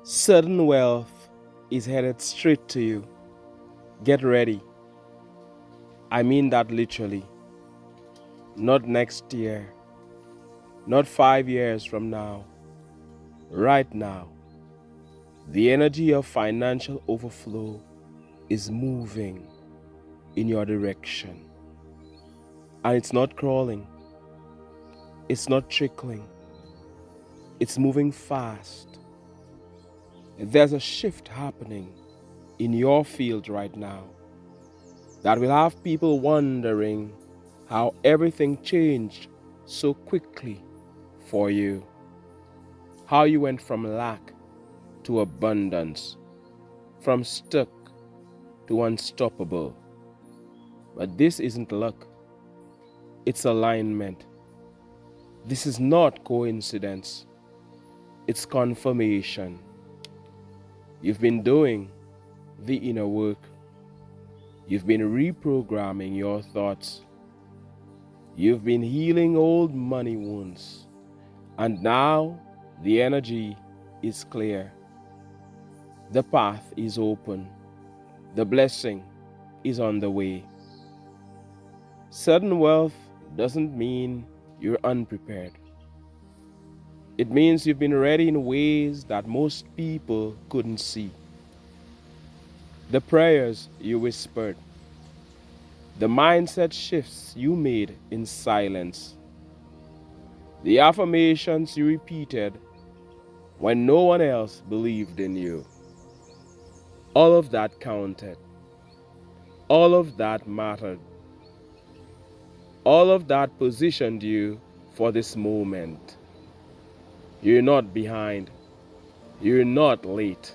Sudden wealth is headed straight to you. Get ready. I mean that literally. Not next year, not 5 years from now. Right now, the energy of financial overflow is moving in your direction. And it's not crawling, it's not trickling, it's moving fast. There's a shift happening in your field right now that will have people wondering how everything changed so quickly for you. How you went from lack to abundance, from stuck to unstoppable. But this isn't luck, it's alignment. This is not coincidence, it's confirmation. You've been doing the inner work. You've been reprogramming your thoughts. You've been healing old money wounds. And now the energy is clear. The path is open. The blessing is on the way. Sudden wealth doesn't mean you're unprepared. It means you've been ready in ways that most people couldn't see. The prayers you whispered, the mindset shifts you made in silence, the affirmations you repeated when no one else believed in you. All of that counted. All of that mattered. All of that positioned you for this moment. You're not behind. You're not late.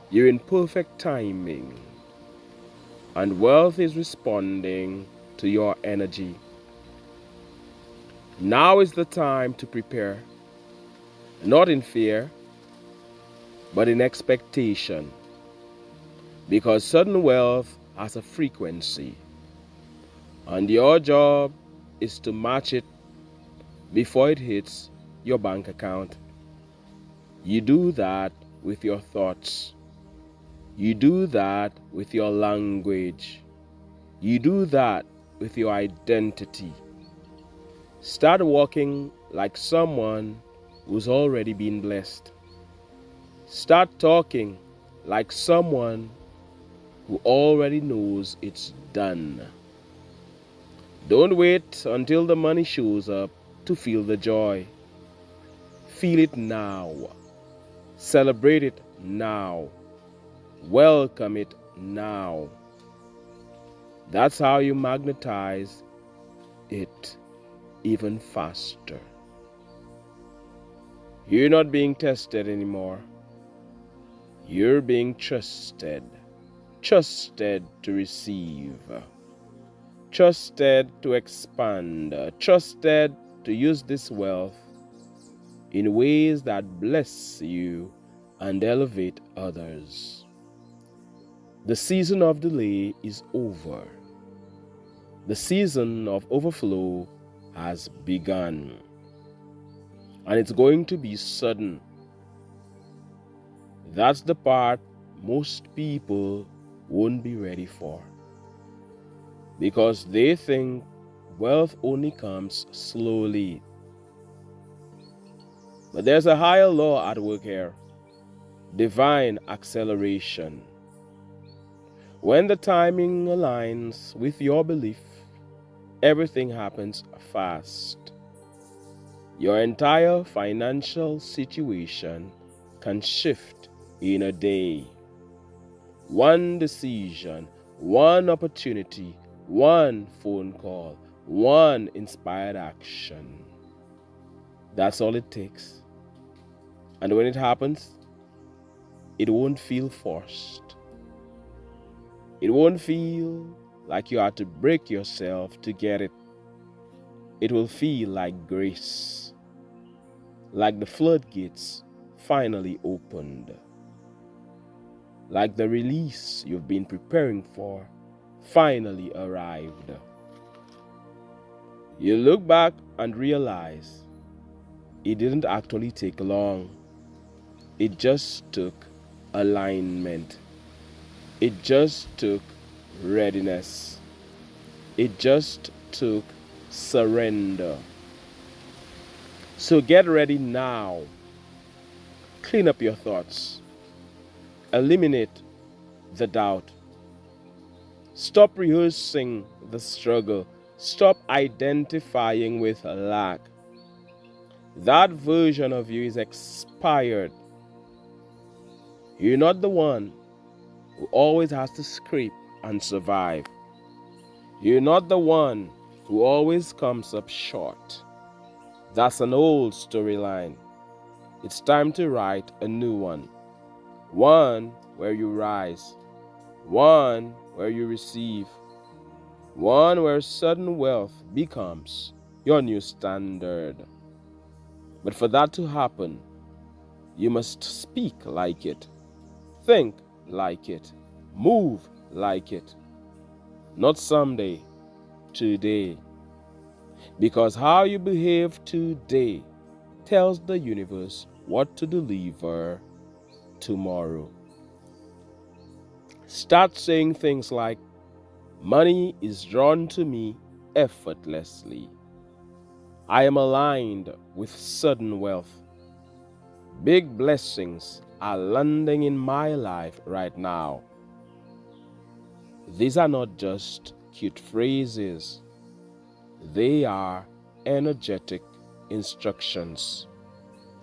You're in perfect timing. And wealth is responding to your energy. Now is the time to prepare, not in fear, but in expectation. Because sudden wealth has a frequency, and your job is to match it before it hits your bank account. You do that with your thoughts. You do that with your language. You do that with your identity. Start walking like someone who's already been blessed. Start talking like someone who already knows it's done. Don't wait until the money shows up to feel the joy. Feel it now. Celebrate it now. Welcome it now. That's how you magnetize it even faster. You're not being tested anymore. You're being trusted. Trusted to receive. Trusted to expand. Trusted to use this wealth in ways that bless you and elevate others. The season of delay is over. The season of overflow has begun. And it's going to be sudden. That's the part most people won't be ready for. Because they think wealth only comes slowly. But there's a higher law at work here. Divine acceleration. When the timing aligns with your belief, everything happens fast. Your entire financial situation can shift in a day. One decision, one opportunity, one phone call, one inspired action. That's all it takes. And when it happens, it won't feel forced. It won't feel like you had to break yourself to get it. It will feel like grace, like the floodgates finally opened, like the release you've been preparing for finally arrived. You look back and realize it didn't actually take long. It just took alignment. It just took readiness. It just took surrender. So get ready now. Clean up your thoughts. Eliminate the doubt. Stop rehearsing the struggle. Stop identifying with lack. That version of you is expired. You're not the one who always has to scrape and survive. You're not the one who always comes up short. That's an old storyline. It's time to write a new one. One where you rise. One where you receive. One where sudden wealth becomes your new standard. But for that to happen, you must speak like it, think like it, move like it. Not someday, today. Because how you behave today tells the universe what to deliver tomorrow. Start saying things like, money is drawn to me effortlessly. I am aligned with sudden wealth. Big blessings are landing in my life right now. These are not just cute phrases. They are energetic instructions.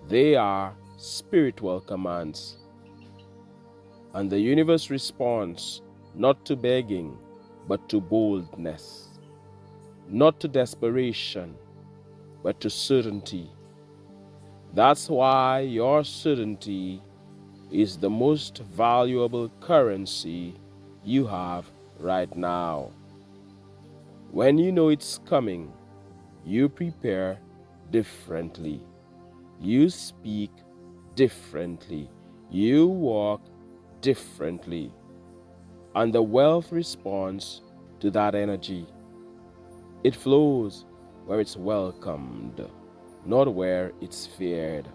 They are spiritual commands. And the universe responds not to begging, but to boldness. Not to desperation, but to certainty. That's why your certainty is the most valuable currency you have right now. When you know it's coming, you prepare differently. You speak differently. You walk differently. And the wealth responds to that energy. It flows where it's welcomed, not where it's feared.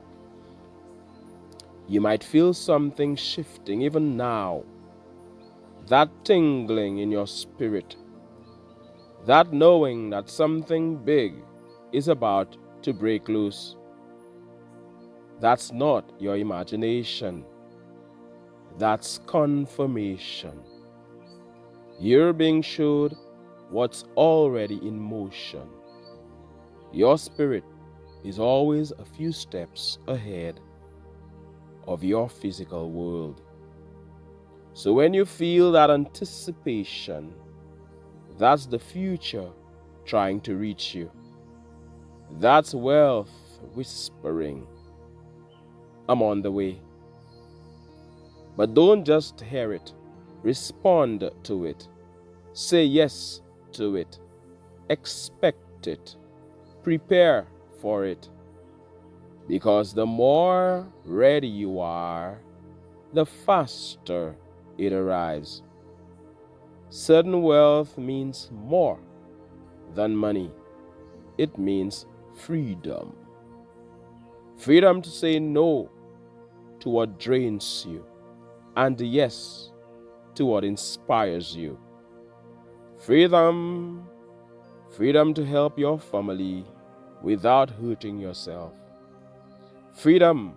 You might feel something shifting even now. That tingling in your spirit. That knowing that something big is about to break loose. That's not your imagination. That's confirmation. You're being showed what's already in motion. Your spirit is always a few steps ahead of your physical world. So when you feel that anticipation, that's the future trying to reach you. That's wealth whispering, I'm on the way. But don't just hear it. Respond to it. Say yes to it. Expect it. Prepare for it. Because the more ready you are, the faster it arrives. Sudden wealth means more than money. It means freedom. Freedom to say no to what drains you and yes to what inspires you. Freedom to help your family without hurting yourself. Freedom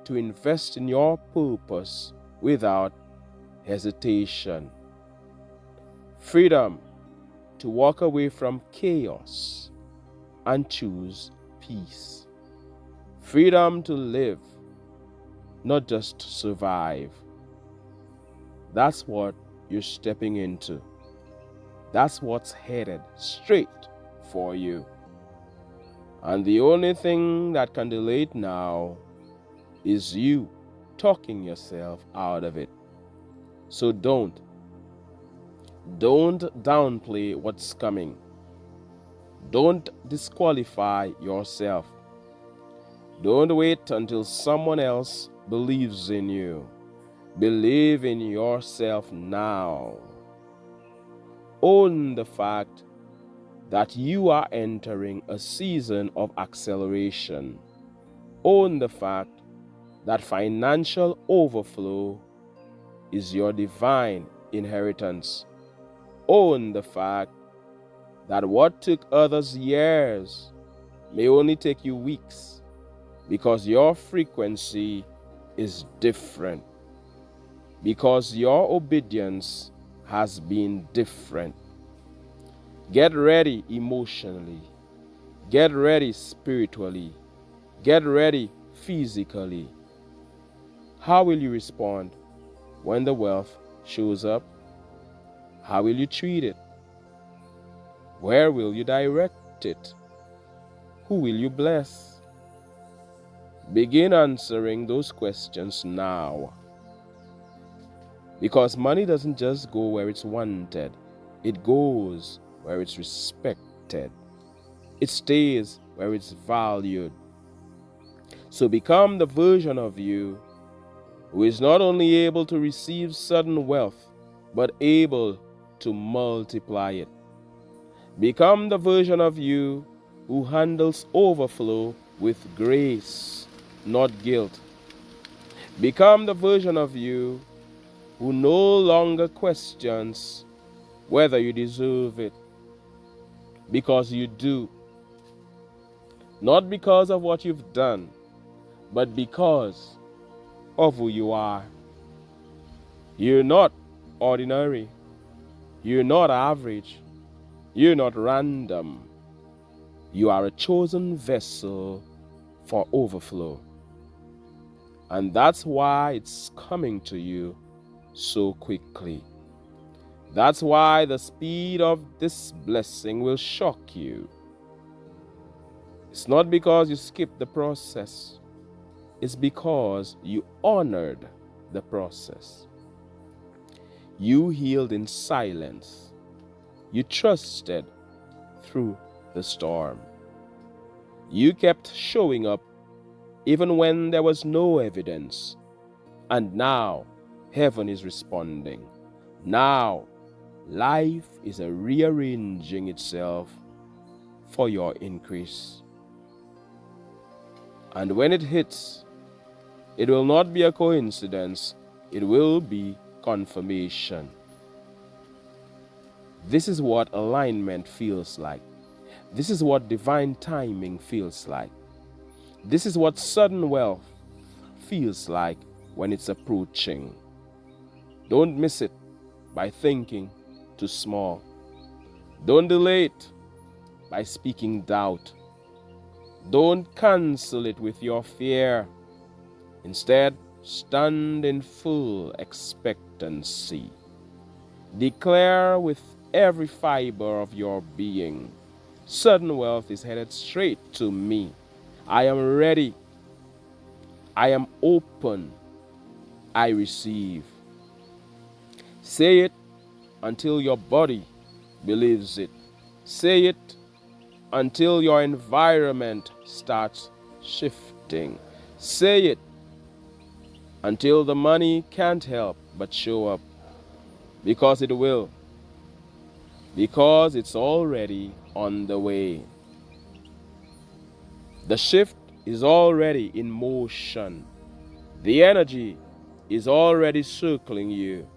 to invest in your purpose without hesitation. Freedom to walk away from chaos and choose peace. Freedom to live, not just survive. That's what you're stepping into. That's what's headed straight for you. And the only thing that can delay it now is you talking yourself out of it. So don't downplay what's coming. Don't disqualify yourself. Don't wait until someone else believes in you. Believe in yourself now. Own the fact that you are entering a season of acceleration. Own the fact that financial overflow is your divine inheritance. Own the fact that what took others years may only take you weeks, because your frequency is different, because your obedience has been different. Get ready emotionally, get ready spiritually, get ready physically. How will you respond when the wealth shows up? How will you treat it? Where will you direct it? Who will you bless? Begin answering those questions now. Because money doesn't just go where it's wanted, it goes where it's respected. It stays where it's valued. So become the version of you who is not only able to receive sudden wealth, but able to multiply it. Become the version of you who handles overflow with grace, not guilt. Become the version of you who no longer questions whether you deserve it, because you do. Not because of what you've done, but because of who you are. You're not ordinary. You're not average. You're not random. You are a chosen vessel for overflow. And that's why it's coming to you so quickly. That's why the speed of this blessing will shock you. It's not because you skipped the process. It's because you honored the process. You healed in silence. You trusted through the storm. You kept showing up even when there was no evidence. And now, heaven is responding. Now, life is rearranging itself for your increase. And when it hits, it will not be a coincidence. It will be confirmation. This is what alignment feels like. This is what divine timing feels like. This is what sudden wealth feels like when it's approaching. Don't miss it by thinking too small. Don't delay it by speaking doubt. Don't cancel it with your fear. Instead, stand in full expectancy. Declare with every fiber of your being, sudden wealth is headed straight to me. I am ready. I am open. I receive. Say it until your body believes it. Say it until your environment starts shifting. Say it until the money can't help but show up. Because it will. Because it's already on the way. The shift is already in motion. The energy is already circling you.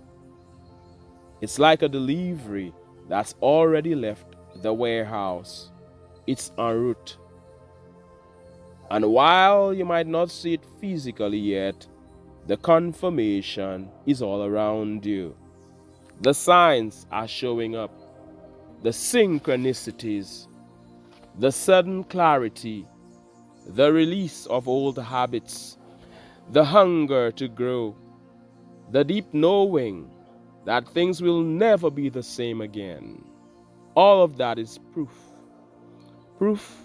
It's like a delivery that's already left the warehouse. It's en route. And while you might not see it physically yet, the confirmation is all around you. The signs are showing up. The synchronicities, the sudden clarity, the release of old habits, the hunger to grow, the deep knowing that things will never be the same again. All of that is proof. Proof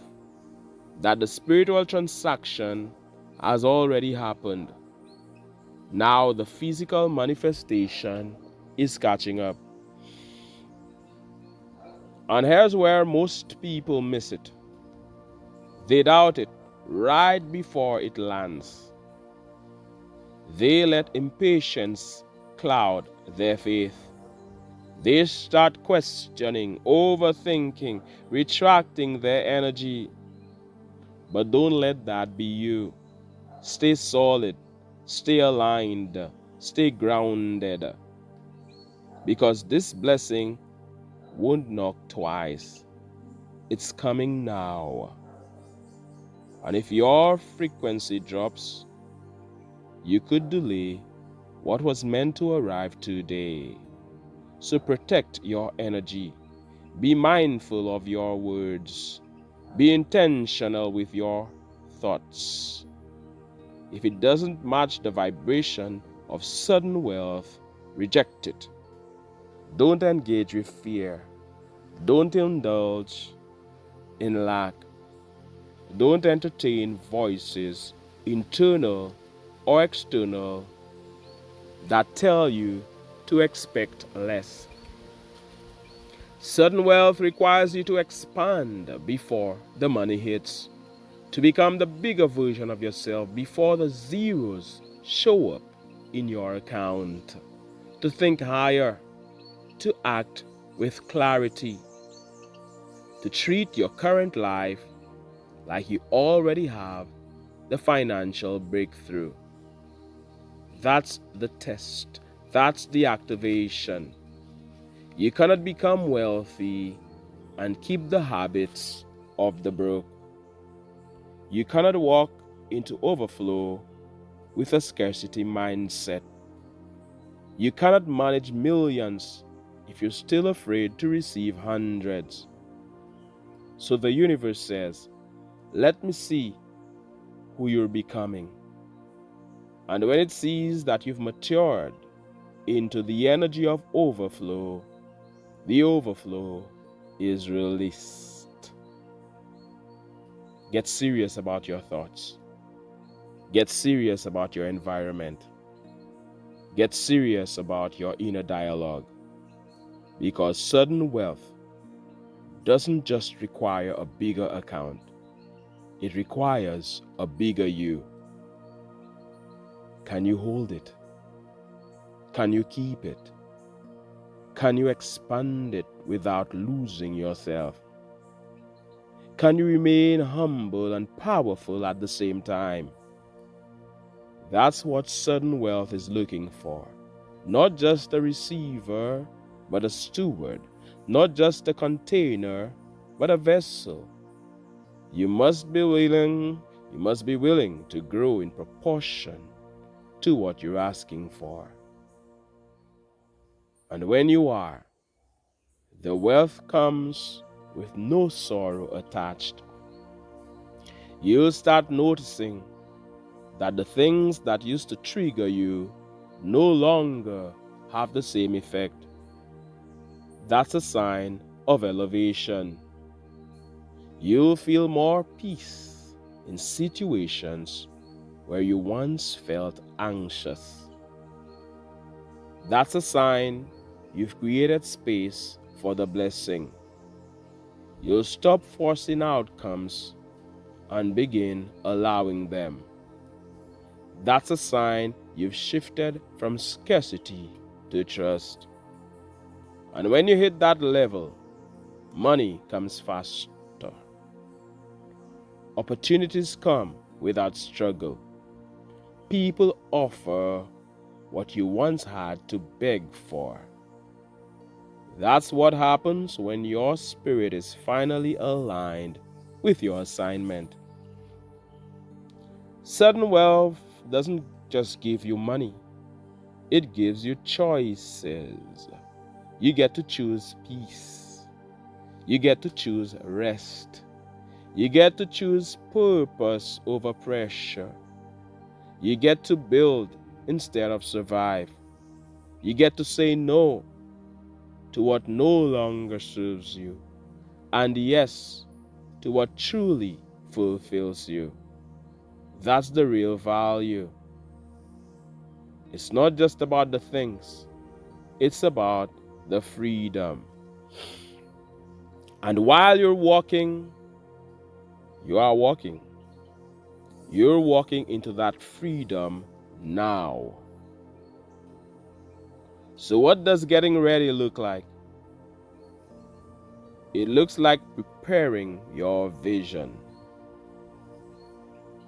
that the spiritual transaction has already happened. Now the physical manifestation is catching up. And here's where most people miss it. They doubt it right before it lands. They let impatience cloud their faith. They start questioning, overthinking, retracting their energy. But don't let that be you. Stay solid. Stay aligned, stay grounded, because this blessing won't knock twice. It's coming now. And if your frequency drops, you could delay what was meant to arrive today. So protect your energy. Be mindful of your words. Be intentional with your thoughts. If it doesn't match the vibration of sudden wealth, reject it. Don't engage with fear. Don't indulge in lack. Don't entertain voices, internal or external, that tell you to expect less. Sudden wealth requires you to expand before the money hits, to become the bigger version of yourself before the zeros show up in your account, to think higher, to act with clarity, to treat your current life like you already have the financial breakthrough. That's the test. That's the activation. You cannot become wealthy and keep the habits of the broke. You cannot walk into overflow with a scarcity mindset. You cannot manage millions if you're still afraid to receive hundreds. So the universe says, let me see who you're becoming. And when it sees that you've matured into the energy of overflow, the overflow is released. Get serious about your thoughts. Get serious about your environment. Get serious about your inner dialogue. Because sudden wealth doesn't just require a bigger account. It requires a bigger you. Can you hold it? Can you keep it? Can you expand it without losing yourself? Can you remain humble and powerful at the same time? That's what sudden wealth is looking for. Not just a receiver, but a steward. Not just a container, but a vessel. You must be willing to grow in proportion to what you're asking for. And when you are, the wealth comes with no sorrow attached. You'll start noticing that the things that used to trigger you no longer have the same effect. That's a sign of elevation. You'll feel more peace in situations where you once felt anxious. That's a sign you've created space for the blessing. You'll stop forcing outcomes and begin allowing them. That's a sign you've shifted from scarcity to trust. And when you hit that level, money comes faster. Opportunities come without struggle. People offer what you once had to beg for. That's what happens when your spirit is finally aligned with your assignment. Sudden wealth doesn't just give you money, it gives you choices. You get to choose peace. You get to choose rest. You get to choose purpose over pressure. You get to build instead of survive. You get to say no to what no longer serves you, and yes to what truly fulfills you. That's the real value. It's not just about the things, it's about the freedom. And while you're walking, you are walking. You're walking into that freedom now. So what does getting ready look like? It looks like preparing your vision.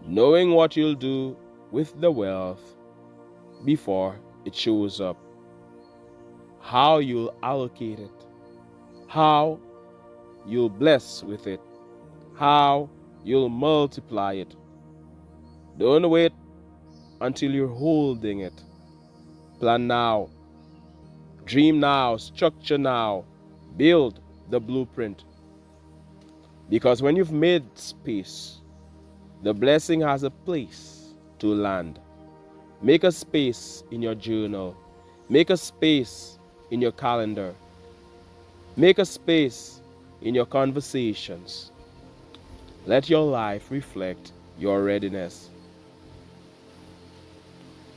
Knowing what you'll do with the wealth before it shows up, how you'll allocate it, how you'll bless with it, how you'll multiply it. Don't wait until you're holding it. Plan now, dream now, structure now, build the blueprint. Because when you've made space, the blessing has a place to land. Make a space in your journal. Make a space in your calendar. Make a space in your conversations. Let your life reflect your readiness.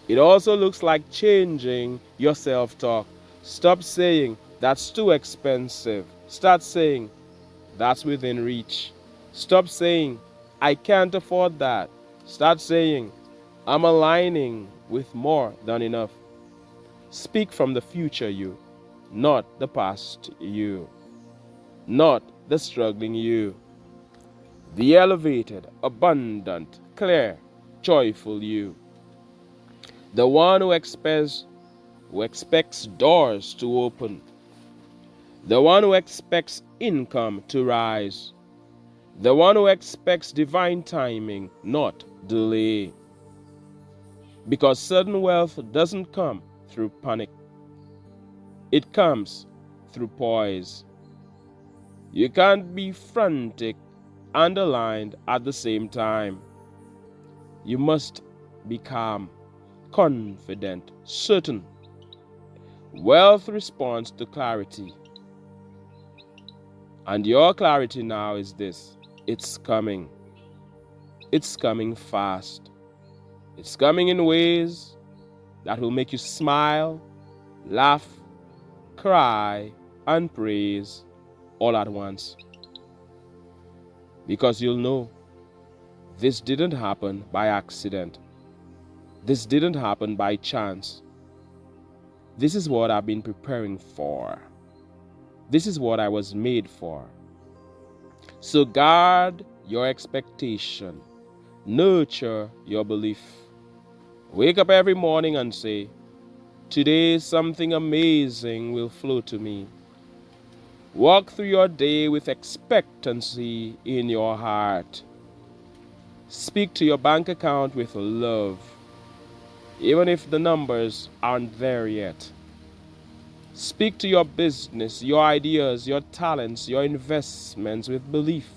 It also looks like changing your self-talk. Stop saying, "That's too expensive." Start saying, "That's within reach." Stop saying, "I can't afford that." Start saying, "I'm aligning with more than enough." Speak from the future you, not the past you, not the struggling you. The elevated, abundant, clear, joyful you. The one who expects doors to open. The one who expects income to rise. The one who expects divine timing, not delay. Because sudden wealth doesn't come through panic. It comes through poise. You can't be frantic and aligned at the same time. You must be calm, confident, certain. Wealth responds to clarity. And your clarity now is this: it's coming. It's coming fast. It's coming in ways that will make you smile, laugh, cry, and praise all at once. Because you'll know this didn't happen by accident. This didn't happen by chance. This is what I've been preparing for. This is what I was made for. So guard your expectation. Nurture your belief. Wake up every morning and say, "Today something amazing will flow to me." Walk through your day with expectancy in your heart. Speak to your bank account with love, even if the numbers aren't there yet. Speak to your business, your ideas, your talents, your investments with belief.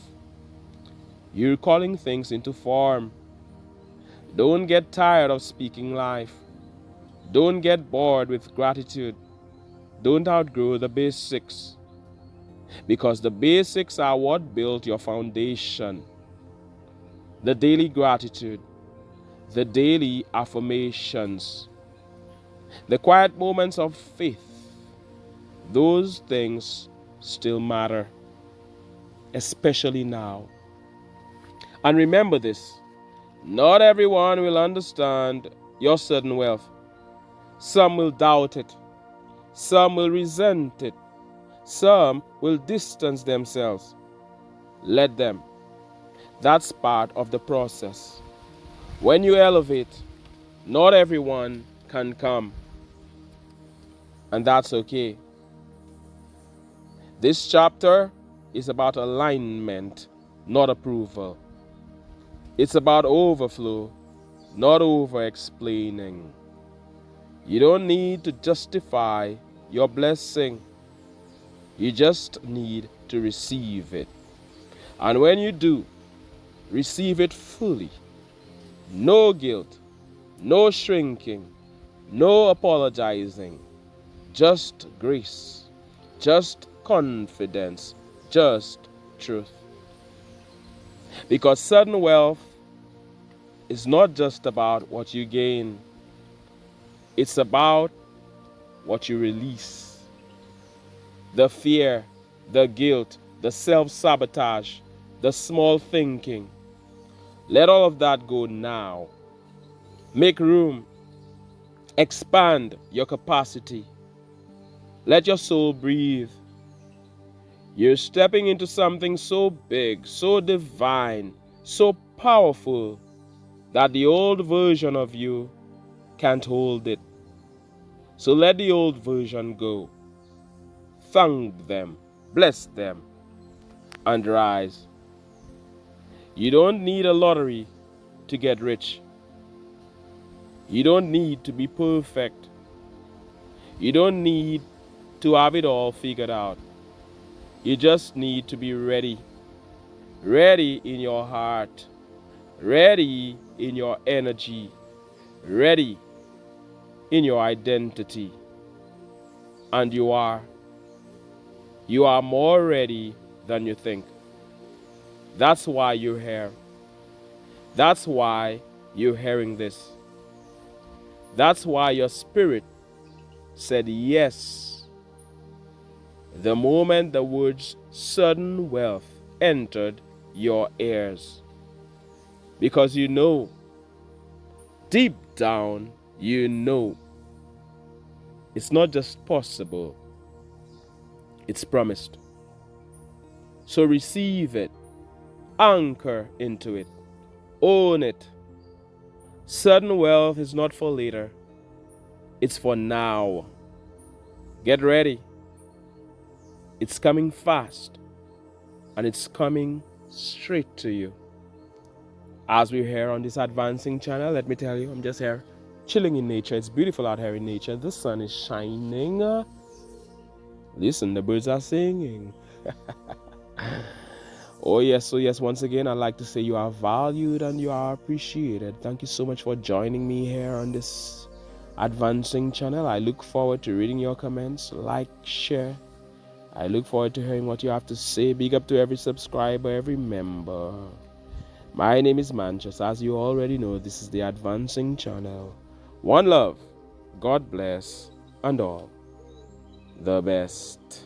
You're calling things into form. Don't get tired of speaking life. Don't get bored with gratitude. Don't outgrow the basics. Because the basics are what built your foundation. The daily gratitude, the daily affirmations, the quiet moments of faith, those things still matter, especially now. And remember this: not everyone will understand your sudden wealth. Some will doubt it. Some will resent it. Some will distance themselves. Let them. That's part of the process. When you elevate, not everyone can come. And that's okay. This chapter is about alignment, not approval. It's about overflow, not over-explaining. You don't need to justify your blessing. You just need to receive it. And when you do, receive it fully. No guilt, no shrinking, no apologizing. Just grace, just confidence, just truth. Because sudden wealth is not just about what you gain. It's about what you release. The fear, the guilt, the self-sabotage, the small thinking. Let all of that go now. Make room. Expand your capacity. Let your soul breathe. You're stepping into something so big, so divine, so powerful that the old version of you can't hold it. So let the old version go. Thank them, bless them, and rise. You don't need a lottery to get rich. You don't need to be perfect. You don't need to have it all figured out. You just need to be ready. Ready in your heart. Ready in your energy. Ready in your identity. And you are. You are more ready than you think. That's why you're here. That's why you're hearing this. That's why your spirit said yes the moment the words sudden wealth entered your ears. Because you know, deep down, you know, it's not just possible, it's promised. So receive it, anchor into it, own it. Sudden wealth is not for later, it's for now. Get ready. It's coming fast, and it's coming straight to you. As we're here on this advancing channel, let me tell you, I'm just here chilling in nature. It's beautiful out here in nature. The sun is shining. Listen, the birds are singing. Oh yes, once again, I'd like to say you are valued and you are appreciated. Thank you so much for joining me here on this advancing channel. I look forward to reading your comments, like, share. I look forward to hearing what you have to say. Big up to every subscriber, every member. My name is Mantius. As you already know, this is the advancing channel. One love, God bless, and all the best.